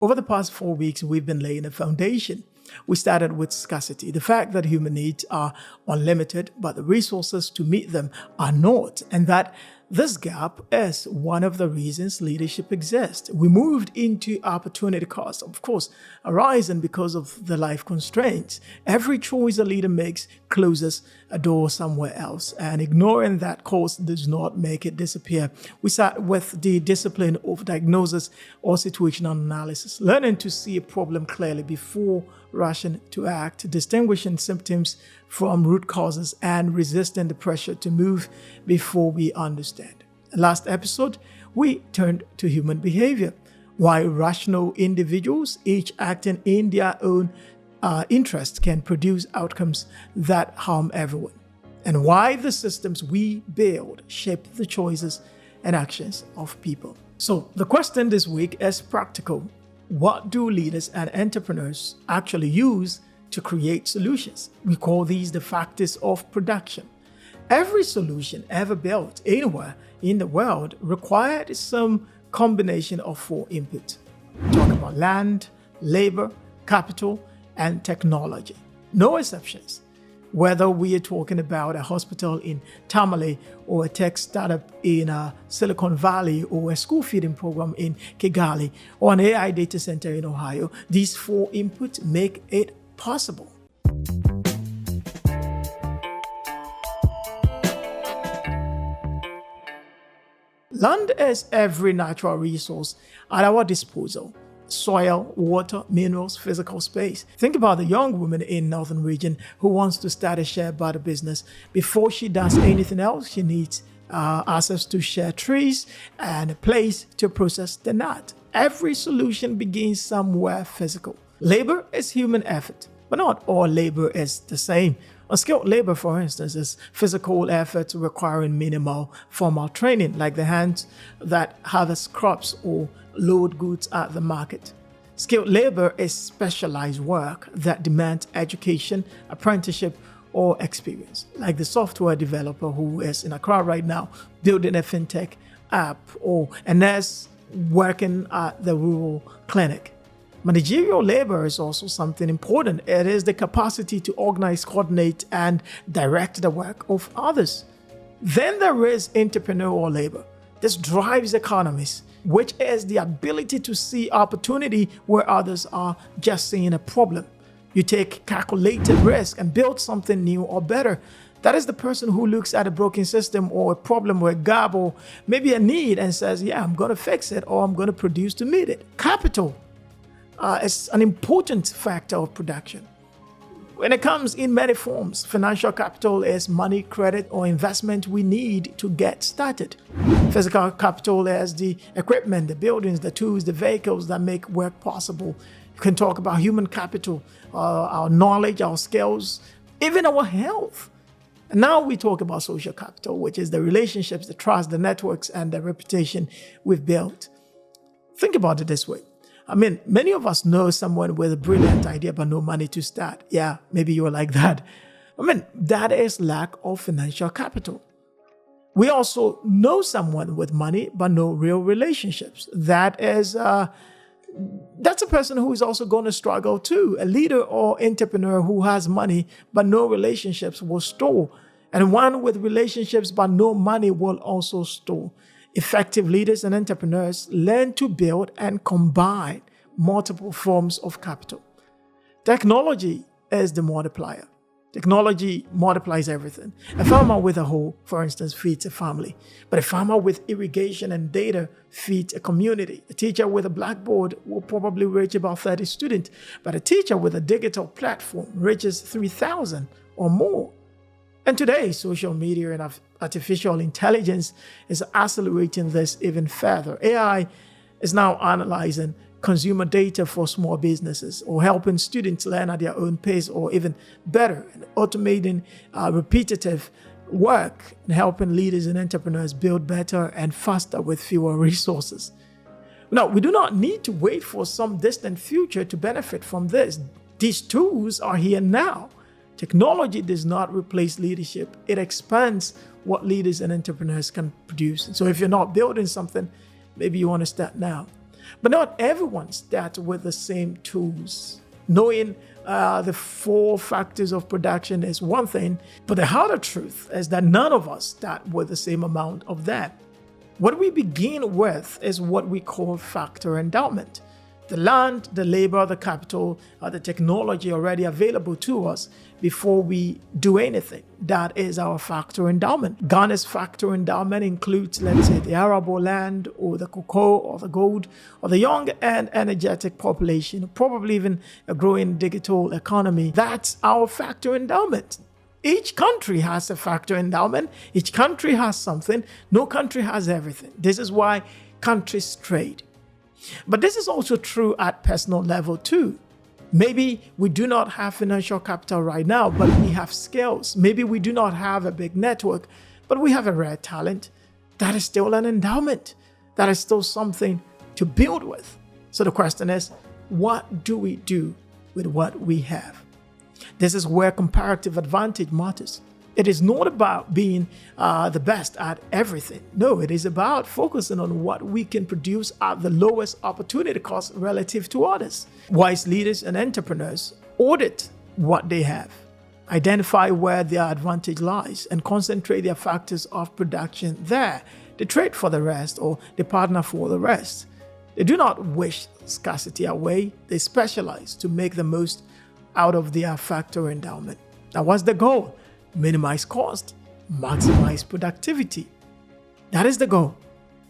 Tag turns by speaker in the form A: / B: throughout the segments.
A: Over the past 4 weeks, we've been laying a foundation. We started with scarcity, the fact that human needs are unlimited, but the resources to meet them are not, and that this gap is one of the reasons leadership exists. We moved into opportunity cost, of course, arising because of the life constraints. Every choice a leader makes closes a door somewhere else, and ignoring that cost does not make it disappear. We start with the discipline of diagnosis or situational analysis, learning to see a problem clearly before rushing to act, distinguishing symptoms from root causes, and resisting the pressure to move before we understand. Last episode, we turned to human behavior, why rational individuals, each acting in their own interest, can produce outcomes that harm everyone, and why the systems we build shape the choices and actions of people. So the question this week is practical. What do leaders and entrepreneurs actually use to create solutions? We call these the factors of production. Every solution ever built anywhere in the world required some combination of 4 inputs. We talk about land, labor, capital, and technology. No exceptions. Whether we are talking about a hospital in Tamale or a tech startup in Silicon Valley or a school feeding program in Kigali or an AI data center in Ohio, these 4 inputs make it possible. Land is every natural resource at our disposal. Soil, water, minerals, physical space. Think about the young woman in Northern region who wants to start a share butter business. Before she does anything else, she needs access to share trees and a place to process the nut. Every solution begins somewhere physical. Labor is human effort, but not all labor is the same. Unskilled labor, for instance, is physical effort requiring minimal formal training, like the hands that harvest crops or load goods at the market. Skilled labor is specialized work that demands education, apprenticeship, or experience, like the software developer who is in Accra right now building a fintech app, or a nurse working at the rural clinic. Managerial labor is also something important. It is the capacity to organize, coordinate, and direct the work of others. Then there is entrepreneurial labor. This drives economies, which is the ability to see opportunity where others are just seeing a problem. You take calculated risk and build something new or better. That is the person who looks at a broken system or a problem or a gap or maybe a need and says, yeah, I'm going to fix it, or I'm going to produce to meet it. Capital is an important factor of production. When it comes in many forms, financial capital is money, credit, or investment we need to get started. Physical capital is the equipment, the buildings, the tools, the vehicles that make work possible. You can talk about human capital, our knowledge, our skills, even our health. And now we talk about social capital, which is the relationships, the trust, the networks, and the reputation we've built. Think about it this way. Many of us know someone with a brilliant idea but no money to start. Yeah, maybe you're like that. That is lack of financial capital. We also know someone with money but no real relationships. That's a person who is also going to struggle too. A leader or entrepreneur who has money but no relationships will stall. And one with relationships but no money will also stall. Effective leaders and entrepreneurs learn to build and combine multiple forms of capital. Technology is the multiplier. Technology multiplies everything. A farmer with a hoe, for instance, feeds a family. But a farmer with irrigation and data feeds a community. A teacher with a blackboard will probably reach about 30 students. But a teacher with a digital platform reaches 3,000 or more. And today, social media and artificial intelligence is accelerating this even further. AI is now analyzing consumer data for small businesses, or helping students learn at their own pace, or even better, and automating repetitive work and helping leaders and entrepreneurs build better and faster with fewer resources. Now, we do not need to wait for some distant future to benefit from this. These tools are here now. Technology does not replace leadership. It expands what leaders and entrepreneurs can produce. So if you're not building something, maybe you want to start now. But not everyone starts with the same tools. Knowing the 4 factors of production is one thing, but the harder truth is that none of us start with the same amount of that. What we begin with is what we call factor endowment. The land, the labor, the capital, the technology already available to us before we do anything. That is our factor endowment. Ghana's factor endowment includes, let's say, the arable land or the cocoa or the gold or the young and energetic population, probably even a growing digital economy. That's our factor endowment. Each country has a factor endowment. Each country has something. No country has everything. This is why countries trade. But this is also true at personal level too. Maybe we do not have financial capital right now, but we have skills. Maybe we do not have a big network, but we have a rare talent. That is still an endowment. That is still something to build with. So the question is, what do we do with what we have? This is where comparative advantage matters. It is not about being the best at everything. No, it is about focusing on what we can produce at the lowest opportunity cost relative to others. Wise leaders and entrepreneurs audit what they have, identify where their advantage lies, and concentrate their factors of production there. They trade for the rest, or they partner for the rest. They do not wish scarcity away. They specialize to make the most out of their factor endowment. Now, what's the goal? Minimize cost, maximize productivity. That is the goal.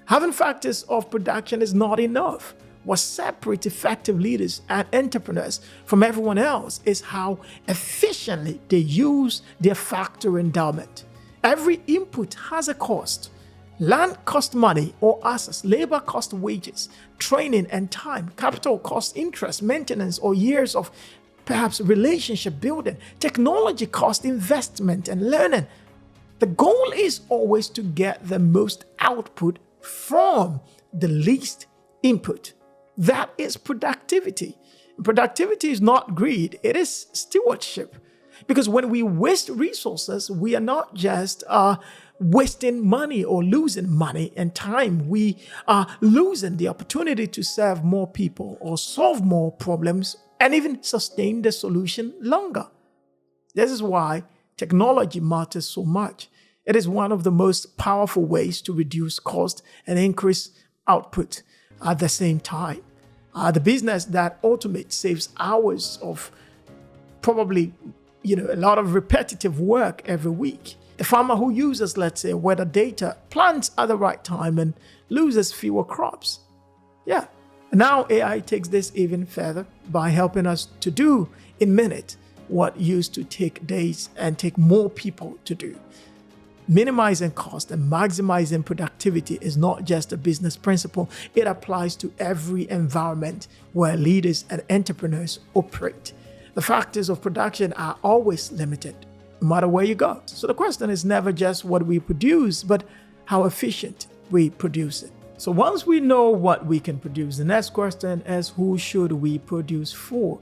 A: Having factors of production is not enough. What separates effective leaders and entrepreneurs from everyone else is how efficiently they use their factor endowment. Every input has a cost. Land costs money or assets, labor costs wages, training and time, capital costs interest, maintenance, or years of perhaps relationship building. Technology costs investment and learning. The goal is always to get the most output from the least input. That is productivity. Productivity is not greed, it is stewardship. Because when we waste resources, we are not just wasting money or losing money and time. We are losing the opportunity to serve more people or solve more problems and even sustain the solution longer. This is why technology matters so much. It is one of the most powerful ways to reduce cost and increase output at the same time. The business that automates saves hours of probably a lot of repetitive work every week. The farmer who uses, let's say, weather data, plants at the right time and loses fewer crops. Yeah. Now AI takes this even further by helping us to do in minutes what used to take days and take more people to do. Minimizing cost and maximizing productivity is not just a business principle. It applies to every environment where leaders and entrepreneurs operate. The factors of production are always limited, no matter where you go. So the question is never just what we produce, but how efficient we produce it. So once we know what we can produce, the next question is, who should we produce for?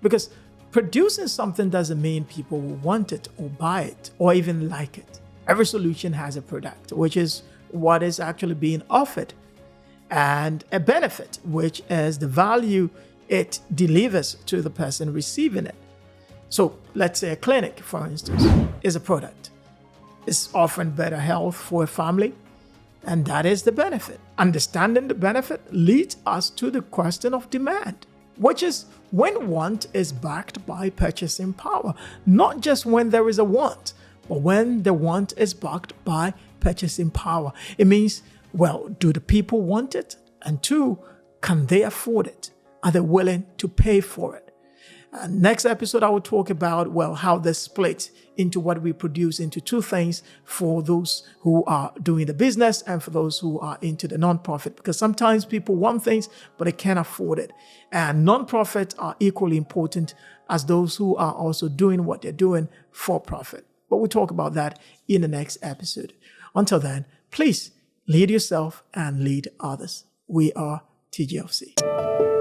A: Because producing something doesn't mean people will want it or buy it or even like it. Every solution has a product, which is what is actually being offered, and a benefit, which is the value it delivers to the person receiving it. So let's say a clinic, for instance, is a product. It's offering better health for a family, and that is the benefit. Understanding the benefit leads us to the question of demand, which is when want is backed by purchasing power, not just when there is a want, but when the want is backed by purchasing power. It means, well, do the people want it? And 2, can they afford it? Are they willing to pay for it? Next episode, I will talk about, how this splits into what we produce into 2 things for those who are doing the business and for those who are into the nonprofit. Because sometimes people want things, but they can't afford it. And nonprofits are equally important as those who are also doing what they're doing for profit. But we'll talk about that in the next episode. Until then, please lead yourself and lead others. We are TGLC.